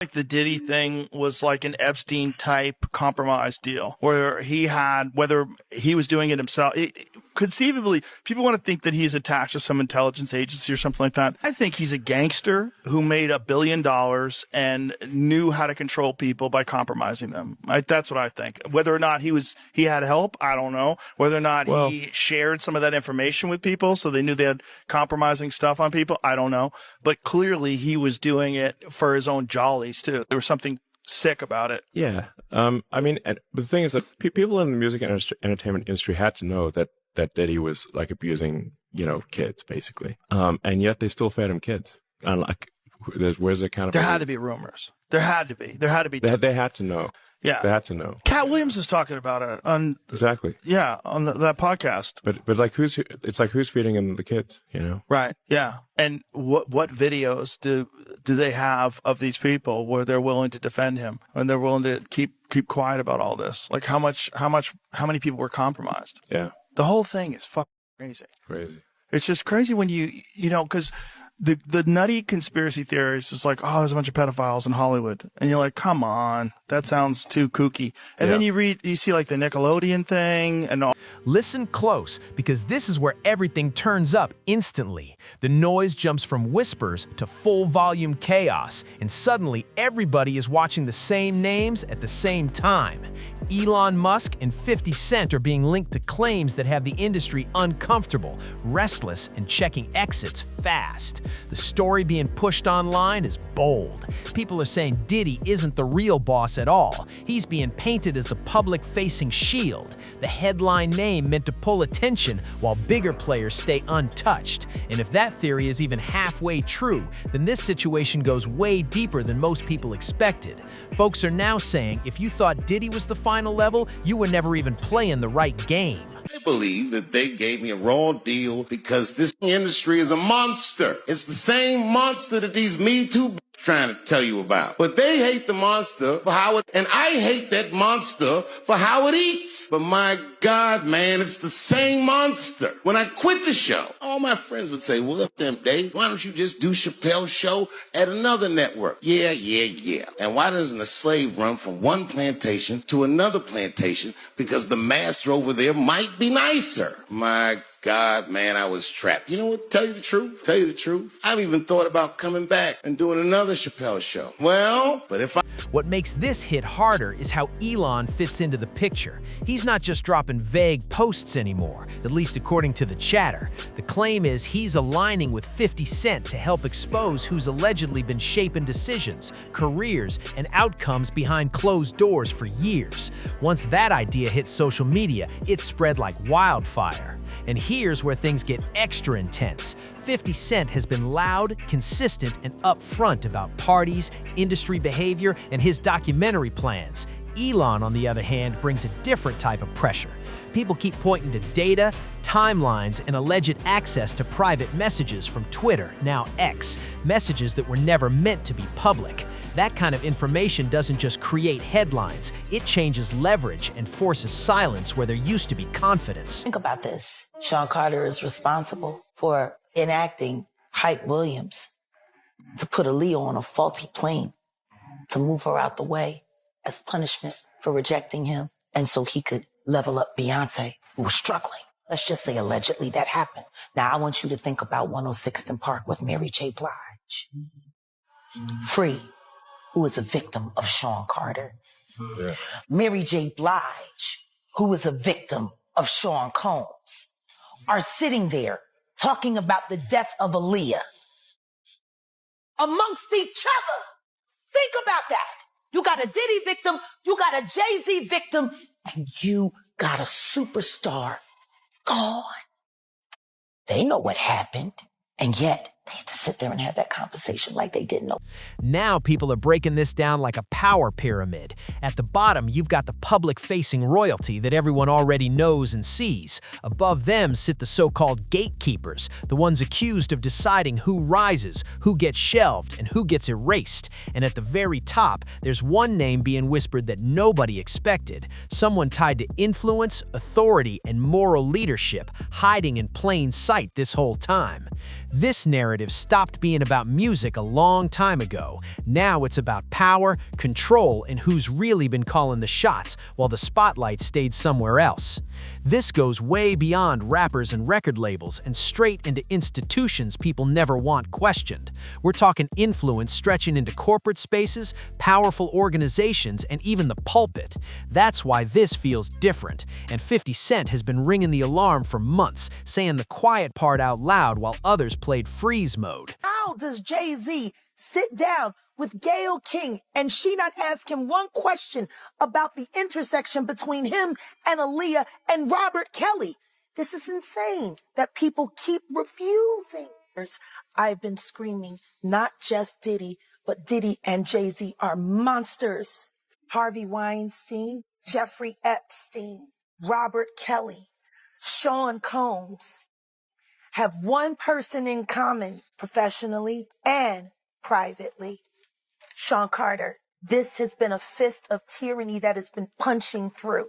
Like the Diddy thing was like an Epstein type compromise deal where he had, whether he was doing it himself, conceivably, people want to think that he's attached to some intelligence agency or something like that. I think he's a gangster who made $1 billion and knew how to control people by compromising them. That's what I think. Whether or not he had help, I don't know. Whether or not he shared some of that information with people so they knew they had compromising stuff on people, I don't know. But clearly he was doing it for his own jollies too. There was something sick about it. Yeah. I mean, the thing is that people in the music and entertainment industry had to know that Diddy was like abusing, kids basically. And yet they still fed him kids. And like, where's the accountability? There had to be rumors. There had to be. They had to know. Yeah. They had to know. Cat Williams was talking about it on exactly. Yeah, on that podcast. But like who's feeding him the kids, Right. Yeah. And what videos do they have of these people where they're willing to defend him and they're willing to keep quiet about all this? Like how many people were compromised? Yeah. The whole thing is fucking crazy. Crazy. It's just crazy when because the nutty conspiracy theories is like, oh, there's a bunch of pedophiles in Hollywood. And you're like, come on, that sounds too kooky. And then you see like the Nickelodeon thing and all. Listen close, because this is where everything turns up instantly. The noise jumps from whispers to full volume chaos, and suddenly everybody is watching the same names at the same time. Elon Musk and 50 Cent are being linked to claims that have the industry uncomfortable, restless, and checking exits fast. The story being pushed online is bold. People are saying Diddy isn't the real boss at all. He's being painted as the public-facing shield, the headline name meant to pull attention while bigger players stay untouched. And if that theory is even halfway true, then this situation goes way deeper than most people expected. Folks are now saying if you thought Diddy was the final level, you were never even playing the right game. I believe that they gave me a raw deal because this industry is a monster. It's the same monster that these Me Too trying to tell you about. But they hate the monster for how it, and I hate that monster for how it eats. But my God, man, it's the same monster. When I quit the show, all my friends would say, well, up them, Dave, why don't you just do Chappelle's show at another network? Yeah. And why doesn't a slave run from one plantation to another plantation? Because the master over there might be nicer. My God, man, I was trapped. You know what? Tell you the truth. I've even thought about coming back and doing another Chappelle show. Well, but if I... What makes this hit harder is how Elon fits into the picture. He's not just dropping vague posts anymore, at least according to the chatter. The claim is he's aligning with 50 Cent to help expose who's allegedly been shaping decisions, careers, and outcomes behind closed doors for years. Once that idea hit social media, it spread like wildfire. And here's where things get extra intense. 50 Cent has been loud, consistent, and upfront about parties, industry behavior, and his documentary plans. Elon, on the other hand, brings a different type of pressure. People keep pointing to data, timelines, and alleged access to private messages from Twitter, now X, messages that were never meant to be public. That kind of information doesn't just create headlines, it changes leverage and forces silence where there used to be confidence. Think about this. Sean Carter is responsible for enacting Hype Williams to put Aaliyah on a faulty plane, to move her out the way as punishment for rejecting him, and so he could level up Beyonce, who was struggling. Let's just say allegedly that happened. Now I want you to think about 106th and Park with Mary J. Blige. Free, who is a victim of Sean Carter. Yeah. Mary J. Blige, who is a victim of Sean Combs, are sitting there talking about the death of Aaliyah amongst each other. Think about that. You got a Diddy victim, you got a Jay-Z victim, and you got a superstar gone. They know what happened, and yet they had to sit there and have that conversation like they didn't know. Now people are breaking this down like a power pyramid. At the bottom, you've got the public-facing royalty that everyone already knows and sees. Above them sit the so-called gatekeepers, the ones accused of deciding who rises, who gets shelved, and who gets erased. And at the very top, there's one name being whispered that nobody expected, someone tied to influence, authority, and moral leadership, hiding in plain sight this whole time. This narrative stopped being about music a long time ago. Now it's about power, control, and who's really been calling the shots while the spotlight stayed somewhere else. This goes way beyond rappers and record labels and straight into institutions people never want questioned. We're talking influence stretching into corporate spaces, powerful organizations, and even the pulpit. That's why this feels different, and 50 Cent has been ringing the alarm for months, saying the quiet part out loud while others played freeze mode. How does Jay-Z sit down with Gayle King and she not ask him one question about the intersection between him and Aaliyah and Robert Kelly? This is insane that people keep refusing. I've been screaming, not just Diddy, but Diddy and Jay-Z are monsters. Harvey Weinstein, Jeffrey Epstein, Robert Kelly, Sean Combs have one person in common professionally and privately. Sean Carter. This has been a fist of tyranny that has been punching through.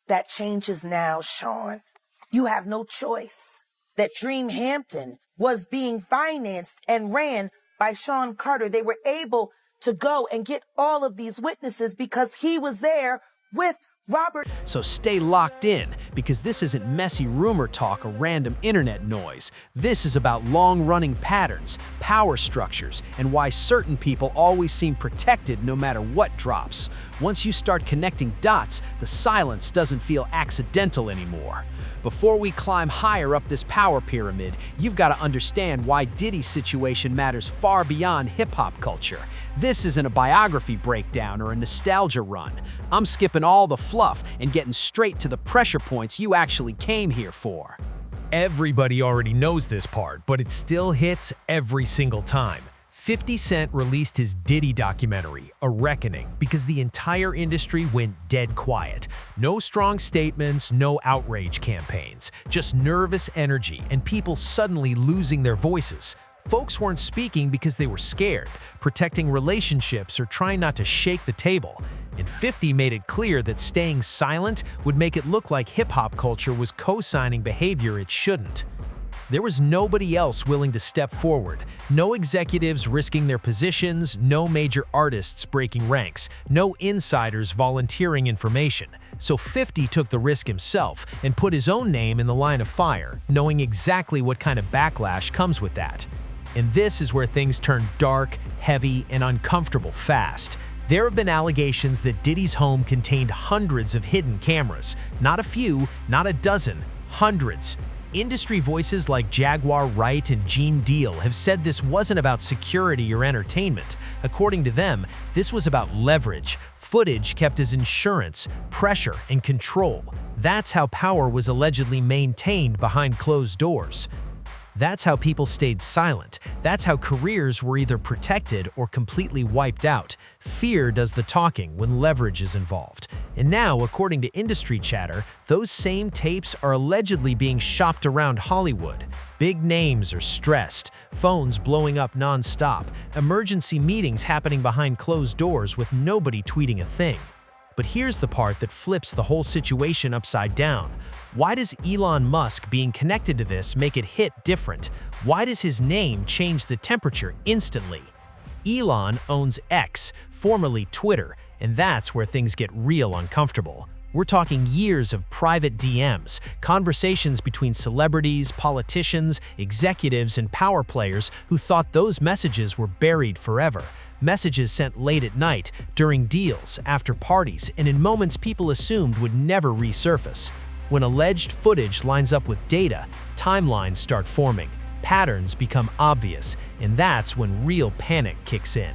That changes now, Sean. You have no choice. That Dream Hampton was being financed and ran by Sean Carter. They were able to go and get all of these witnesses because he was there with Robert. So stay locked in, because this isn't messy rumor talk or random internet noise. This is about long-running patterns, power structures, and why certain people always seem protected no matter what drops. Once you start connecting dots, the silence doesn't feel accidental anymore. Before we climb higher up this power pyramid, you've got to understand why Diddy's situation matters far beyond hip-hop culture. This isn't a biography breakdown or a nostalgia run. I'm skipping all the fluff and getting straight to the pressure points you actually came here for. Everybody already knows this part, but it still hits every single time. 50 Cent released his Diddy documentary, A Reckoning, because the entire industry went dead quiet. No strong statements, no outrage campaigns, just nervous energy and people suddenly losing their voices. Folks weren't speaking because they were scared, protecting relationships or trying not to shake the table. And 50 made it clear that staying silent would make it look like hip-hop culture was co-signing behavior it shouldn't. There was nobody else willing to step forward, no executives risking their positions, no major artists breaking ranks, no insiders volunteering information. So 50 took the risk himself and put his own name in the line of fire, knowing exactly what kind of backlash comes with that. And this is where things turn dark, heavy, and uncomfortable fast. There have been allegations that Diddy's home contained hundreds of hidden cameras. Not a few, not a dozen, hundreds. Industry voices like Jaguar Wright and Gene Deal have said this wasn't about security or entertainment. According to them, this was about leverage, footage kept as insurance, pressure, and control. That's how power was allegedly maintained behind closed doors. That's how people stayed silent. That's how careers were either protected or completely wiped out. Fear does the talking when leverage is involved. And now, according to industry chatter, those same tapes are allegedly being shopped around Hollywood. Big names are stressed, phones blowing up non-stop, emergency meetings happening behind closed doors with nobody tweeting a thing. But here's the part that flips the whole situation upside down. Why does Elon Musk being connected to this make it hit different? Why does his name change the temperature instantly? Elon owns X, formerly Twitter, and that's where things get real uncomfortable. We're talking years of private DMs, conversations between celebrities, politicians, executives, and power players who thought those messages were buried forever. Messages sent late at night, during deals, after parties, and in moments people assumed would never resurface. When alleged footage lines up with data, timelines start forming, patterns become obvious, and that's when real panic kicks in.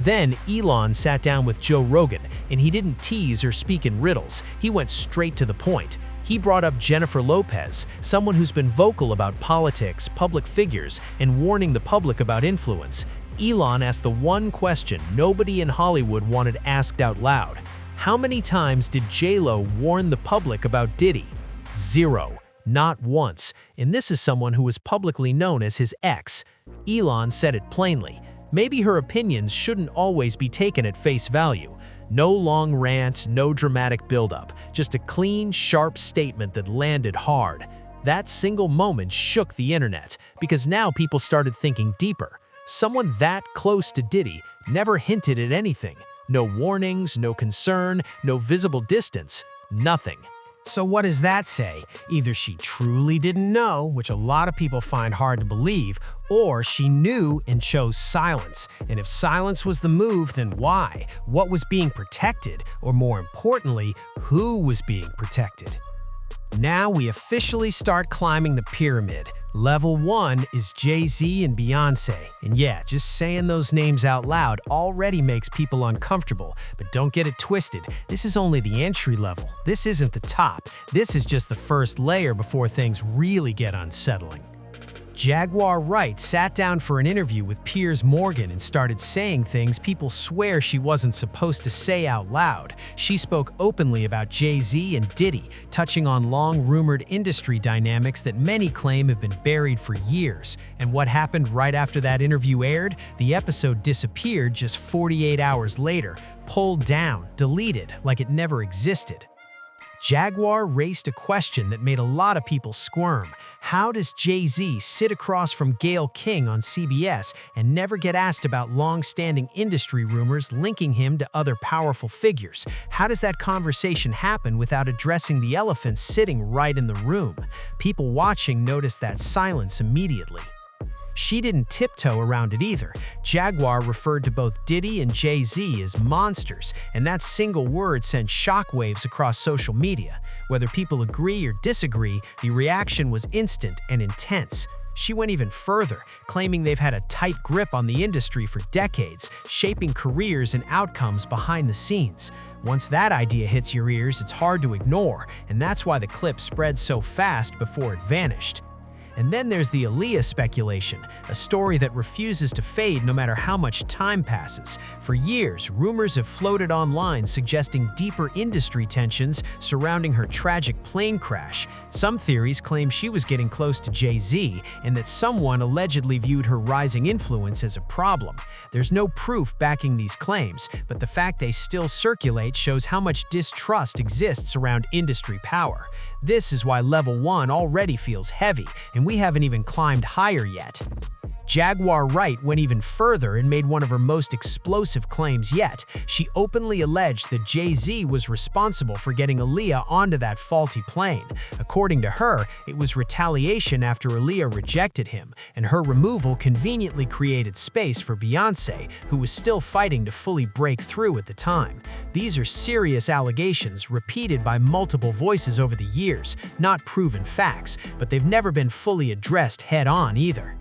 Then Elon sat down with Joe Rogan, and he didn't tease or speak in riddles. He went straight to the point. He brought up Jennifer Lopez, someone who's been vocal about politics, public figures, and warning the public about influence. Elon asked the one question nobody in Hollywood wanted asked out loud. How many times did J-Lo warn the public about Diddy? 0. Not once. And this is someone who was publicly known as his ex. Elon said it plainly. Maybe her opinions shouldn't always be taken at face value. No long rant, no dramatic buildup, just a clean, sharp statement that landed hard. That single moment shook the internet, because now people started thinking deeper. Someone that close to Diddy never hinted at anything. No warnings, no concern, no visible distance, nothing. So what does that say? Either she truly didn't know, which a lot of people find hard to believe, or she knew and chose silence. And if silence was the move, then why? What was being protected? Or more importantly, who was being protected? Now we officially start climbing the pyramid. Level 1 is Jay-Z and Beyoncé. And yeah, just saying those names out loud already makes people uncomfortable. But don't get it twisted, this is only the entry level. This isn't the top. This is just the first layer before things really get unsettling. Jaguar Wright sat down for an interview with Piers Morgan and started saying things people swear she wasn't supposed to say out loud. She spoke openly about Jay-Z and Diddy, touching on long-rumored industry dynamics that many claim have been buried for years. And what happened right after that interview aired? The episode disappeared just 48 hours later, pulled down, deleted, like it never existed. Jaguar raised a question that made a lot of people squirm. How does Jay-Z sit across from Gayle King on CBS and never get asked about long-standing industry rumors linking him to other powerful figures? How does that conversation happen without addressing the elephant sitting right in the room? People watching noticed that silence immediately. She didn't tiptoe around it either. Jaguar referred to both Diddy and Jay-Z as monsters, and that single word sent shockwaves across social media. Whether people agree or disagree, the reaction was instant and intense. She went even further, claiming they've had a tight grip on the industry for decades, shaping careers and outcomes behind the scenes. Once that idea hits your ears, it's hard to ignore, and that's why the clip spread so fast before it vanished. And then there's the Aaliyah speculation, a story that refuses to fade no matter how much time passes. For years, rumors have floated online suggesting deeper industry tensions surrounding her tragic plane crash. Some theories claim she was getting close to Jay-Z and that someone allegedly viewed her rising influence as a problem. There's no proof backing these claims, but the fact they still circulate shows how much distrust exists around industry power. This is why Level 1 already feels heavy, and we haven't even climbed higher yet. Jaguar Wright went even further and made one of her most explosive claims yet. She openly alleged that Jay-Z was responsible for getting Aaliyah onto that faulty plane. According to her, it was retaliation after Aaliyah rejected him, and her removal conveniently created space for Beyoncé, who was still fighting to fully break through at the time. These are serious allegations repeated by multiple voices over the years, not proven facts, but they've never been fully addressed head-on either.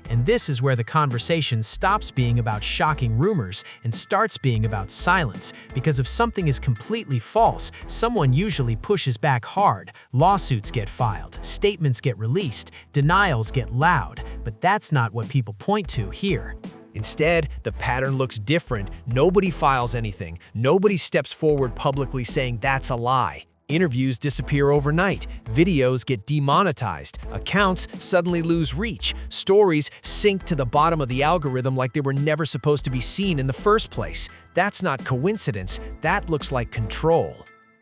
And this is where the conversation stops being about shocking rumors and starts being about silence, because if something is completely false, someone usually pushes back hard, lawsuits get filed, statements get released, denials get loud, but that's not what people point to here. Instead, the pattern looks different. Nobody files anything. Nobody steps forward publicly saying that's a lie. Interviews disappear overnight, videos get demonetized, accounts suddenly lose reach, stories sink to the bottom of the algorithm like they were never supposed to be seen in the first place. That's not coincidence, that looks like control.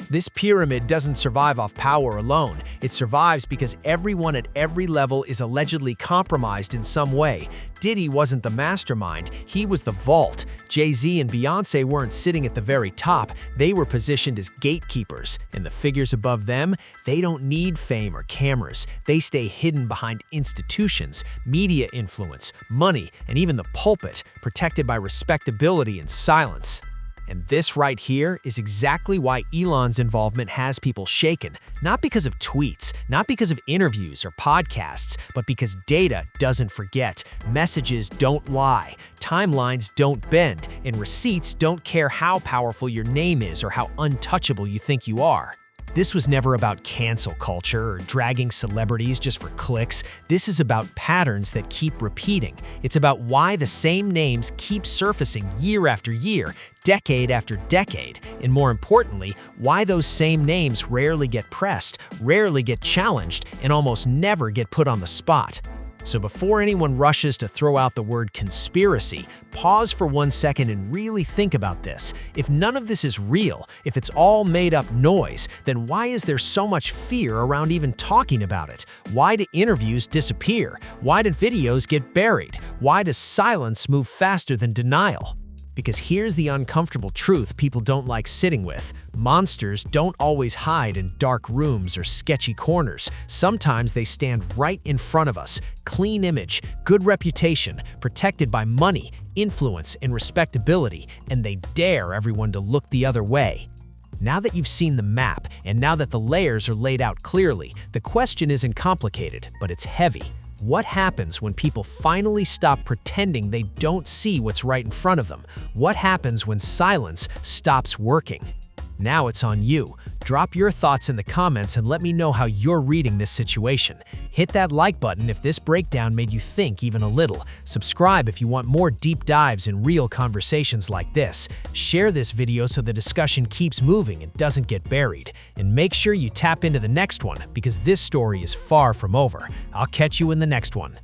This pyramid doesn't survive off power alone. It survives because everyone at every level is allegedly compromised in some way. Diddy wasn't the mastermind, he was the vault. Jay-Z and Beyoncé weren't sitting at the very top, they were positioned as gatekeepers. And the figures above them, they don't need fame or cameras. They stay hidden behind institutions, media influence, money, and even the pulpit, protected by respectability and silence. And this right here is exactly why Elon's involvement has people shaken. Not because of tweets, not because of interviews or podcasts, but because data doesn't forget, messages don't lie, timelines don't bend, and receipts don't care how powerful your name is or how untouchable you think you are. This was never about cancel culture or dragging celebrities just for clicks. This is about patterns that keep repeating. It's about why the same names keep surfacing year after year, decade after decade, and more importantly, why those same names rarely get pressed, rarely get challenged, and almost never get put on the spot. So before anyone rushes to throw out the word conspiracy, pause for 1 second and really think about this. If none of this is real, if it's all made-up noise, then why is there so much fear around even talking about it? Why do interviews disappear? Why did videos get buried? Why does silence move faster than denial? Because here's the uncomfortable truth people don't like sitting with. Monsters don't always hide in dark rooms or sketchy corners. Sometimes they stand right in front of us. Clean image, good reputation, protected by money, influence, and respectability, and they dare everyone to look the other way. Now that you've seen the map, and now that the layers are laid out clearly, the question isn't complicated, but it's heavy. What happens when people finally stop pretending they don't see what's right in front of them? What happens when silence stops working? Now it's on you. Drop your thoughts in the comments and let me know how you're reading this situation. Hit that like button if this breakdown made you think even a little. Subscribe if you want more deep dives and real conversations like this. Share this video so the discussion keeps moving and doesn't get buried. And make sure you tap into the next one because this story is far from over. I'll catch you in the next one.